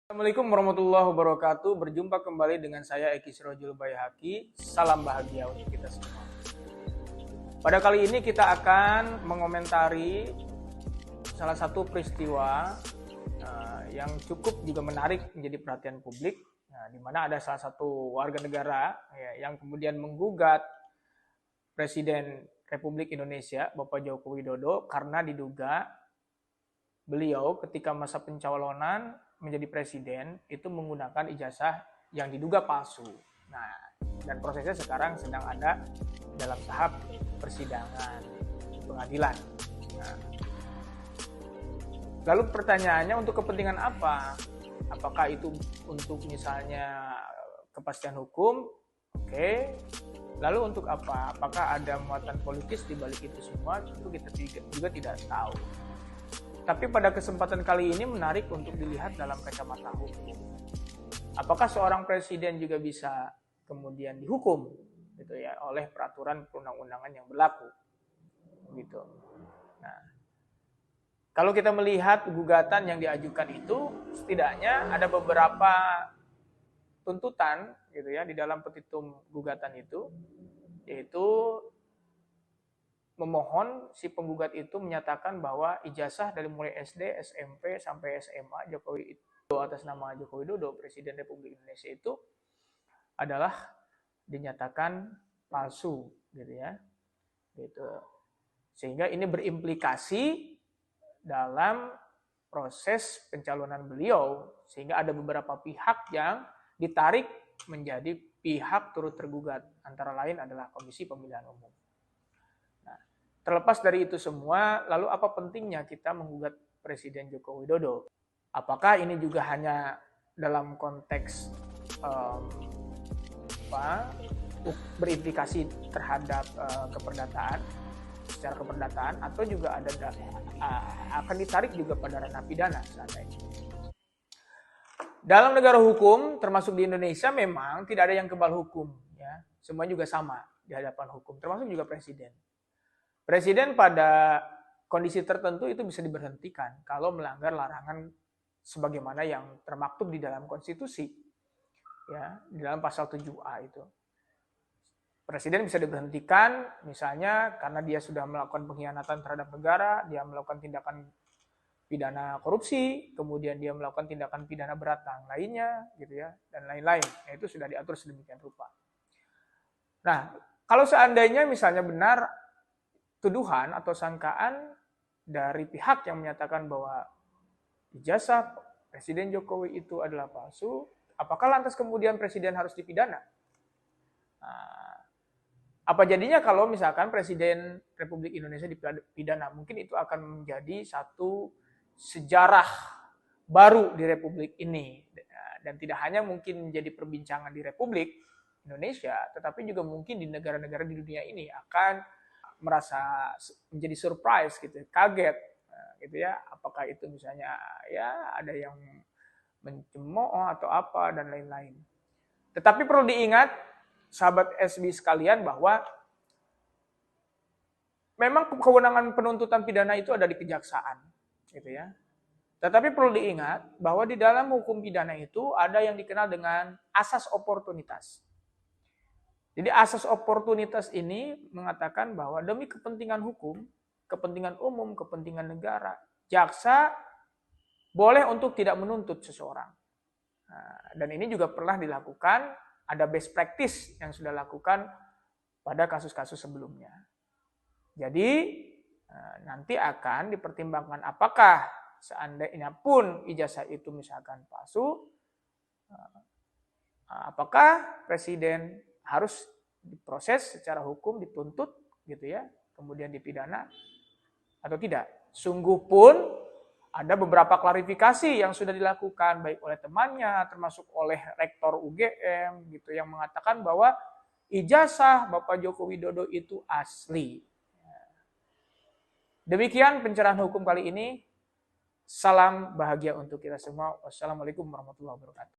Assalamualaikum warahmatullahi wabarakatuh. Berjumpa kembali dengan saya Eki Sirojul Baihaqi. Salam bahagia untuk kita semua. Pada kali ini kita akan mengomentari salah satu peristiwa yang cukup juga menarik menjadi perhatian publik, di mana ada salah satu warga negara yang kemudian menggugat Presiden Republik Indonesia Bapak Joko Widodo karena diduga beliau ketika masa pencalonan menjadi presiden itu menggunakan ijazah yang diduga palsu. Nah, dan prosesnya sekarang sedang ada dalam tahap persidangan pengadilan. Nah, lalu pertanyaannya untuk kepentingan apa? Apakah itu untuk misalnya kepastian hukum? Oke. Lalu untuk apa? Apakah ada muatan politis di balik itu semua? Itu kita juga tidak tahu. Tapi pada kesempatan kali ini menarik untuk dilihat dalam kacamata hukum. Apakah seorang presiden juga bisa kemudian dihukum gitu ya oleh peraturan perundang-undangan yang berlaku? Gitu. Nah, kalau kita melihat gugatan yang diajukan itu, setidaknya ada beberapa tuntutan gitu ya di dalam petitum gugatan itu, yaitu memohon si penggugat itu menyatakan bahwa ijazah dari mulai SD, SMP sampai SMA Jokowi itu atas nama Joko Widodo Presiden Republik Indonesia itu adalah dinyatakan palsu gitu ya. Gitu. Sehingga ini berimplikasi dalam proses pencalonan beliau, sehingga ada beberapa pihak yang ditarik menjadi pihak turut tergugat, antara lain adalah Komisi Pemilihan Umum. Terlepas dari itu semua, lalu apa pentingnya kita menggugat Presiden Joko Widodo? Apakah ini juga hanya dalam konteks berimplikasi terhadap keperdataan, secara keperdataan, atau juga ada akan ditarik juga pada ranah pidana seandainya. Dalam negara hukum, termasuk di Indonesia, memang tidak ada yang kebal hukum, ya. Semua juga sama di hadapan hukum, termasuk juga presiden. Presiden pada kondisi tertentu itu bisa diberhentikan kalau melanggar larangan sebagaimana yang termaktub di dalam konstitusi. Ya, di dalam pasal 7A itu. Presiden bisa diberhentikan misalnya karena dia sudah melakukan pengkhianatan terhadap negara, dia melakukan tindakan pidana korupsi, kemudian dia melakukan tindakan pidana berat lainnya gitu ya, dan lain-lain. Nah, itu sudah diatur sedemikian rupa. Nah, kalau seandainya misalnya benar tuduhan atau sangkaan dari pihak yang menyatakan bahwa ijazah Presiden Jokowi itu adalah palsu, apakah lantas kemudian Presiden harus dipidana? Nah, apa jadinya kalau misalkan Presiden Republik Indonesia dipidana? Mungkin itu akan menjadi satu sejarah baru di Republik ini. Dan tidak hanya mungkin menjadi perbincangan di Republik Indonesia, tetapi juga mungkin di negara-negara di dunia ini akan merasa menjadi surprise gitu, kaget gitu ya, apakah itu misalnya ya ada yang mencemooh atau apa dan lain-lain. Tetapi perlu diingat sahabat SB sekalian bahwa memang kewenangan penuntutan pidana itu ada di kejaksaan gitu ya. Tetapi perlu diingat bahwa di dalam hukum pidana itu ada yang dikenal dengan asas oportunitas. Jadi asas oportunitas ini mengatakan bahwa demi kepentingan hukum, kepentingan umum, kepentingan negara, jaksa boleh untuk tidak menuntut seseorang. Nah, dan ini juga pernah dilakukan, ada best practice yang sudah dilakukan pada kasus-kasus sebelumnya. Jadi nanti akan dipertimbangkan apakah seandainya pun ijazah itu misalkan palsu, apakah Presiden harus diproses secara hukum, dituntut gitu ya, kemudian dipidana atau tidak. Sungguh pun ada beberapa klarifikasi yang sudah dilakukan baik oleh temannya termasuk oleh rektor UGM gitu yang mengatakan bahwa ijazah Bapak Joko Widodo itu asli. Demikian pencerahan hukum kali ini. Salam bahagia untuk kita semua. Wassalamualaikum warahmatullahi wabarakatuh.